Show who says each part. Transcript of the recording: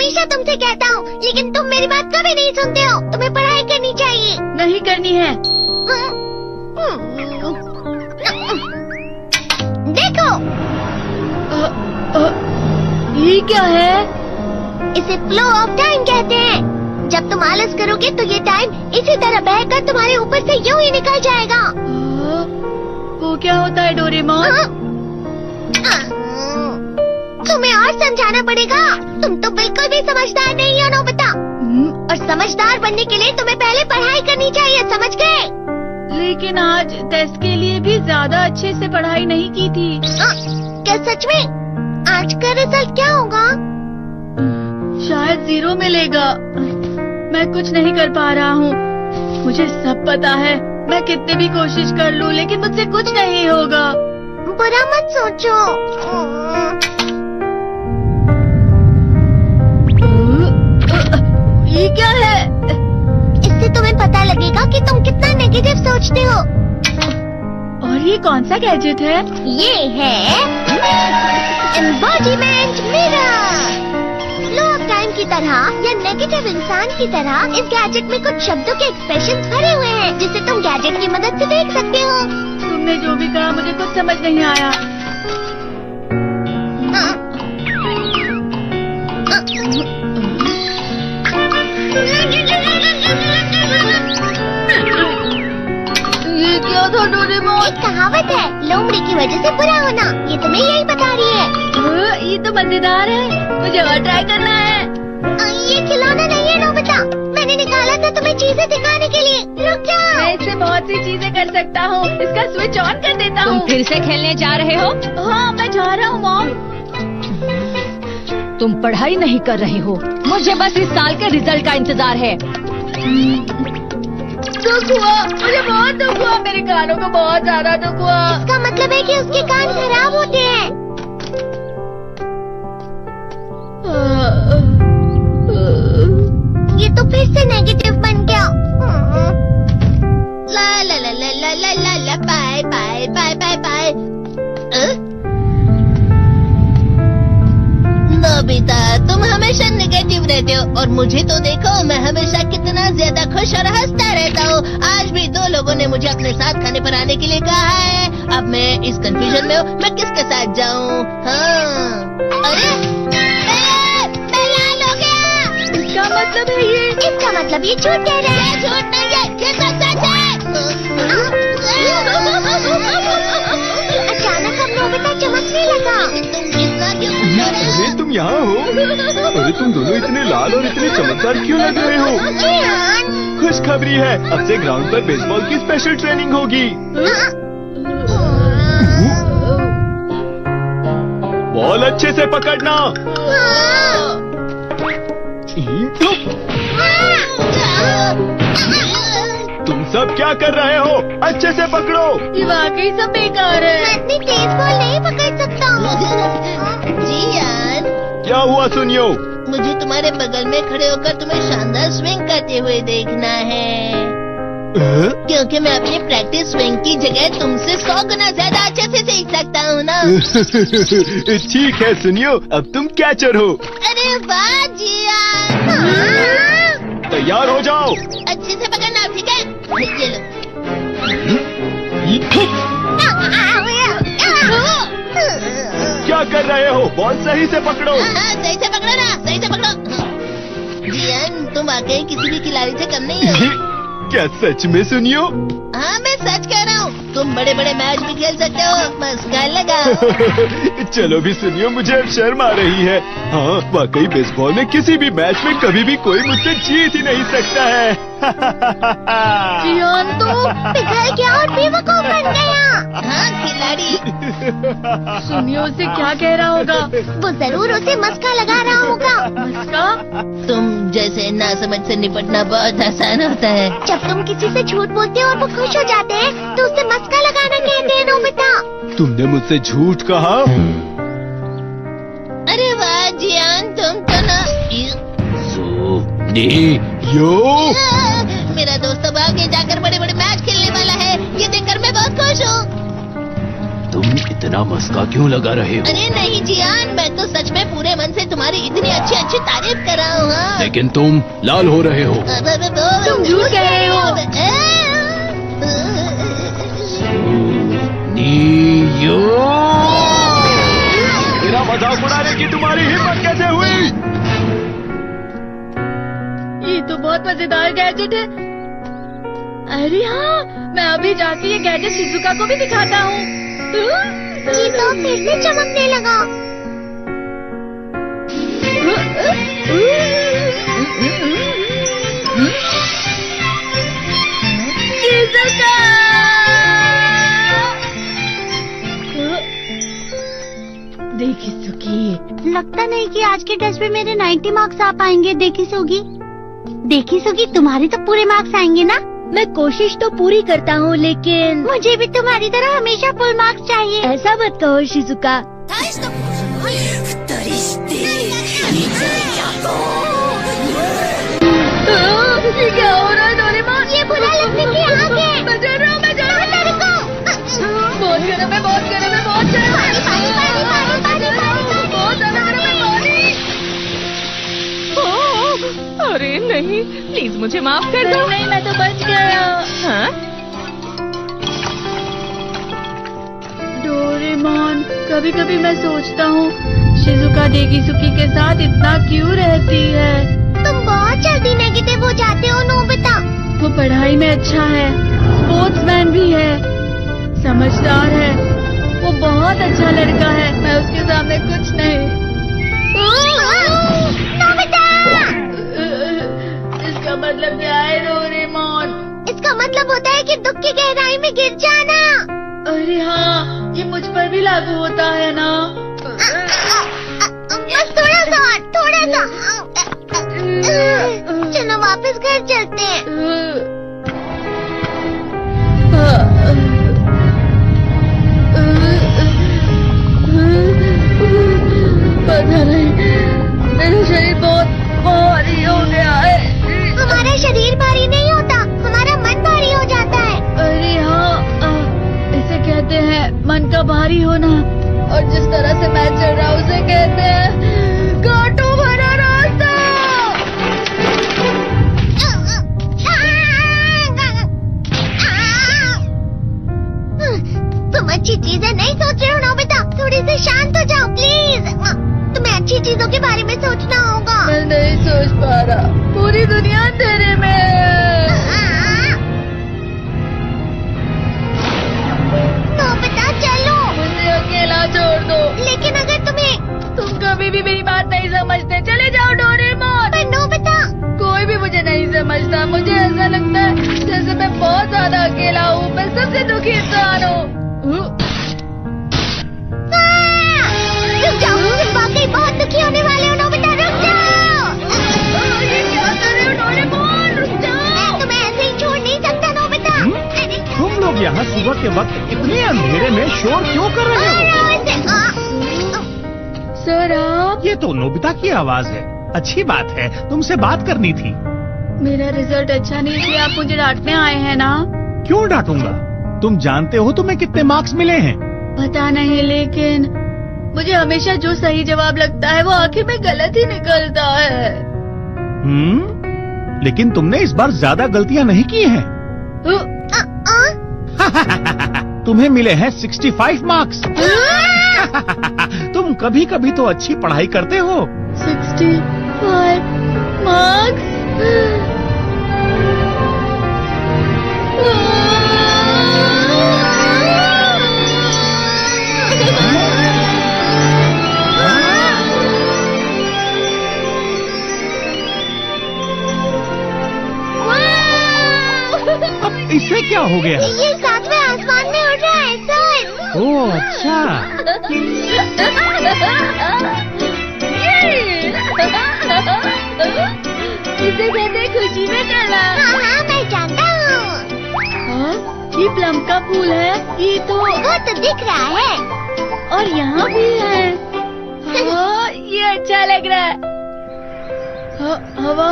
Speaker 1: हमेशा तुमसे कहता हूँ, लेकिन तुम मेरी बात कभी नहीं सुनते हो। तुम्हें पढ़ाई करनी चाहिए।
Speaker 2: नहीं करनी है।
Speaker 1: देखो,
Speaker 2: ये क्या है?
Speaker 1: इसे फ्लो ऑफ टाइम कहते हैं। जब तुम आलस करोगे तो ये टाइम इसी तरह बहकर तुम्हारे ऊपर से यूं ही निकल जाएगा।
Speaker 2: वो क्या होता है डोरेमोन?
Speaker 1: तुम्हें और समझाना पड़ेगा। तुम तो बिल्कुल भी समझदार नहीं हो नोबिता। और समझदार बनने के लिए तुम्हें पहले पढ़ाई करनी चाहिए, समझ गए?
Speaker 2: लेकिन आज टेस्ट के लिए भी ज्यादा अच्छे से पढ़ाई नहीं की थी।
Speaker 1: क्या सच में? आज का रिजल्ट क्या होगा?
Speaker 2: शायद 0 मिलेगा। मैं कुछ नहीं कर पा रहा हूँ। मुझे सब पता है। मैं कितनी भी कोशिश कर लूँ, लेकिन मुझसे कुछ नहीं होगा।
Speaker 1: बुरा मत सोचो।
Speaker 2: ये क्या है?
Speaker 1: इससे तुम्हें पता लगेगा कि तुम कितना नेगेटिव सोचते हो।
Speaker 2: और ये कौन सा गैजेट है?
Speaker 1: ये है embodiment mirror. Flow of time की तरह या नेगेटिव इंसान की तरह इस गैजेट में कुछ शब्दों के एक्सप्रेशंस भरे हुए हैं, जिसे तुम गैजेट की मदद से देख सकते हो।
Speaker 2: तुमने जो भी कहा मुझे कुछ समझ नहीं आया। ये क्या था डोरेमोन?
Speaker 1: एक कहावत है, लोमड़ी की वजह से बुरा होना। ये तुम्हें यही बता रही है।
Speaker 2: ये तो मजेदार है। मुझे और ट्राई करना है।
Speaker 1: ये खिलौना नहीं है नोबिता। मैंने निकाला था तुम्हें चीजें दिखाने के लिए। रुक जाओ।
Speaker 2: मैं इससे बहुत सी चीजें कर सकता हूँ। इसका स्विच ऑन कर देता हूँ।
Speaker 3: तुम फिर से खेलने जा रहे हो?
Speaker 2: हाँ, मैं जा रहा हूँ मॉम।
Speaker 3: तुम पढ़ाई नहीं कर रहे हो। मुझे बस इस साल के रिजल्ट का इंतजार है।
Speaker 2: दुख हुआ, मुझे बहुत दुख हुआ। मेरे कानों को बहुत ज्यादा दुख हुआ।
Speaker 1: इसका मतलब है कि उसके कान खराब होते हैं। ये तो फिर से नेगेटिव बन गया। ला ला ला ला ला ला ला ला bye bye bye bye bye. Nobita, तुम हमेशा नेगेटिव रहते हो और मुझे तो देखो, मैं हमेशा कितना ज्यादा खुश और हंसता रहता हूँ। आज भी 2 लोगों ने मुझे अपने साथ खाने पर आने के लिए कहा है। अब मैं इस कंफ्यूजन में हूँ, मैं किसके साथ जाऊँ? हाँ, अरे मैं लाल हो गया।
Speaker 2: इसका मतलब है ये?
Speaker 1: इसका मतलब ये झूठ कह रहा है। झूठ नहीं है, ये सच है। अचानक हम नोबिता चमकने लगा। तुम इतना क्यों?
Speaker 4: अरे तुम यहाँ हो? अरे तुम दोनों इतने लाल और इतने चमकदार क्यों लग रहे हो? खुशखबरी है, अब से ग्राउंड पर बेसबॉल की स्पेशल ट्रेनिंग होगी। बॉल अच्छे से पकड़ना। तुम सब क्या कर रहे हो? अच्छे से पकड़ो।
Speaker 2: ये वाकई सब बेकार है।
Speaker 1: मैं इतनी तेज बॉल नहीं पकड़ सकता हूँ। जियान,
Speaker 4: क्या हुआ सुनियो?
Speaker 1: मुझे तुम्हारे बगल में खड़े होकर तुम्हें शानदार स्विंग करते हुए देखना है। क्योंकि मैं अपनी प्रैक्टिस स्विंग की जगह तुमसे 100 गुना ज्यादा अच्छे से सीख सकता हूँ ना।
Speaker 4: ठीक है सुनियो, अब तुम कैचर हो।
Speaker 1: अरे वाह जियान।
Speaker 4: तैयार हो जाओ।
Speaker 1: अच्छे से पकड़ना, ठीक है? ये लो।
Speaker 4: क्या कर रहे हो? बॉल सही से पकड़ो।
Speaker 1: सही से पकड़ो ना, सही से पकड़ो। जियान, तुम वाकई किसी भी खिलाड़ी से कम नहीं हो।
Speaker 4: क्या सच में सुनियो?
Speaker 1: हाँ, मैं सच कह रहा हूँ। तुम बड़े बड़े मैच भी खेल सकते हो। मस्का लगा।
Speaker 4: चलो भी सुनियो, मुझे अब शर्म आ रही है। हाँ, वाकई बेसबॉल में किसी भी मैच में कभी भी कोई मुझसे जीत ही नहीं सकता है।
Speaker 2: जियान तो
Speaker 1: पिघल गया और बेवकूफ बन गया। हाँ, खिलाड़ी।
Speaker 2: सुनियो उसे क्या कह रहा होगा?
Speaker 1: वो जरूर उसे मस्का लगा रहा होगा।
Speaker 2: मस्का?
Speaker 1: तुम जैसे नासमझ से निपटना बहुत आसान होता है। जब तुम किसी से झूठ बोलते हो और वो खुश हो जाते हैं, तो उसे मस्का लगाना कहते हैं नोबिता।
Speaker 4: तुमने मुझसे झूठ कहा?
Speaker 1: अरे वाह जियान, तुम तो ना।
Speaker 4: यो,
Speaker 1: मेरा दोस्त अब आगे जाकर बड़े बड़े मैच खेलने वाला है। ये देखकर मैं बहुत खुश हूँ।
Speaker 4: तुम इतना मस्का क्यों लगा रहे हो?
Speaker 1: अरे नहीं जियान, मैं तो सच में पूरे मन से तुम्हारी इतनी अच्छी अच्छी तारीफ कर रहा हूँ। हाँ।
Speaker 4: लेकिन तुम लाल हो रहे हो।
Speaker 2: तुम झूठ कह रहे हो।
Speaker 4: नीयो, मेरा मजाक उड़ाने की तुम्हारी हिम्मत कैसे हुई?
Speaker 2: ये तो बहुत मजेदार गैजेट है। अरे हाँ, मैं अभी जाके ये गैजेट शिजुका को भी दिखाता हूँ।
Speaker 1: जी तो फिर से चमकने लगा।
Speaker 2: शिजुका! देखी सुगी,
Speaker 5: लगता नहीं कि आज के टेस्ट में मेरे 90 मार्क्स आ पाएंगे। देखी सुगी, तुम्हारे तो पूरे मार्क्स आएंगे ना?
Speaker 3: मैं कोशिश तो पूरी करता हूँ, लेकिन
Speaker 5: मुझे भी तुम्हारी तरह हमेशा फुल मार्क्स चाहिए।
Speaker 3: ऐसा मत कहो शिजुका।
Speaker 2: ये क्या हो रहा है डोरेमोन?
Speaker 5: ये बुरा लगने की आग है।
Speaker 2: मैं डर रहा हूँ, मैं डर रहा हूँ। बहुत गर्म है, बहुत गर्म है, बहुत गर्म है। बहुत ज्यादा गर्म है पानी।
Speaker 3: अरे नहीं, प्लीज मुझे माफ कर दो।
Speaker 2: नहीं, मैं तो बच गया।
Speaker 3: हाँ?
Speaker 2: डोरेमोन, कभी कभी मैं सोचता हूँ शिजुका डेगिसुकी के साथ इतना क्यों रहती है।
Speaker 5: तुम बहुत जल्दी नेगेटिव हो जाते हो नोबिता।
Speaker 2: वो पढ़ाई में अच्छा है, स्पोर्ट्समैन भी है, समझदार है, वो बहुत अच्छा लड़का है। मैं उसके सामने कुछ नहीं।
Speaker 5: नोबिता!
Speaker 2: इसका मतलब क्या है डोरेमोन?
Speaker 5: इसका मतलब होता है कि दुख की गहराई में गिर जाना।
Speaker 2: अरे हाँ, ये मुझ पर भी लागू होता है ना।
Speaker 5: बस थोड़ा सा। चलो वापस घर चलते हैं।
Speaker 2: पता नहीं, मेरा शरीर बहुत भारी हो गया है।
Speaker 5: हमारा शरीर भारी नहीं होता, हमारा मन भारी हो जाता है।
Speaker 2: अरे हाँ, इसे कहते हैं मन का भारी होना। और जिस तरह से मैं चल रहा हूँ उसे कहते हैं कांटों भरा रास्ता।
Speaker 5: तुम अच्छी चीजें नहीं सोच रहे हो नोबिता, थोड़ी सी शांत हो जाओ प्लीज। तुम्हें अच्छी चीजों के बारे में सोचना होगा।
Speaker 2: मैं नहीं सोच पा रहा, पूरी दुनिया अंधेरे में है।
Speaker 5: नोबिता चलो।
Speaker 2: मुझे अकेला छोड़ दो।
Speaker 5: लेकिन अगर
Speaker 2: तुम कभी भी मेरी बात नहीं समझते, चले जाओ डोरेमोन।
Speaker 5: पर नोबिता,
Speaker 2: कोई भी मुझे नहीं समझता। मुझे ऐसा लगता है जैसे मैं बहुत ज्यादा अकेला हूँ। मैं सबसे दुखी इंसान हूँ।
Speaker 5: रुक जाओ, तुम वाकई बहुत दुखी होने वाले हो नोबिता, रुक जाओ।
Speaker 2: ये क्या कर रहे हो डोरेमोन? रुक जाओ।
Speaker 5: मैं तुम्हें ऐसे ही छोड़ नहीं सकता नोबिता। अरे
Speaker 6: तुम लोग यहाँ सुबह के वक्त इतने अंधेरे में शोर क्यों कर रहे हो?
Speaker 2: सर आप?
Speaker 6: ये तो नोबिता की आवाज है। अच्छी बात है, तुमसे बात करनी थी।
Speaker 2: मेरा रिजल्ट अच्छा नहीं इसलिए आप मुझे डांटने आए हैं ना?
Speaker 6: क्यों डांटूंगा? तुम जानते हो तुम्हें कितने मार्क्स मिले हैं?
Speaker 2: पता नहीं, लेकिन मुझे हमेशा जो सही जवाब लगता है वो आखिर में गलत ही निकलता है।
Speaker 6: लेकिन तुमने इस बार ज्यादा गलतियाँ नहीं की हैं। तुम्हें मिले हैं 65 मार्क्स। तुम कभी कभी तो अच्छी पढ़ाई करते हो।
Speaker 2: 65 मार्क्स?
Speaker 6: अब इससे क्या हो गया?
Speaker 5: ये सातवें आसमान में उड़ रहा है सर।
Speaker 6: ओह अच्छा।
Speaker 2: इसे कहते हैं खुशी में करना।
Speaker 5: हाँ, मैं जानता हूँ।
Speaker 2: ये प्लम का फूल है। ये तो
Speaker 5: वो तो दिख रहा है।
Speaker 2: और यहाँ भी है। हाँ, ये अच्छा लग रहा है। हवा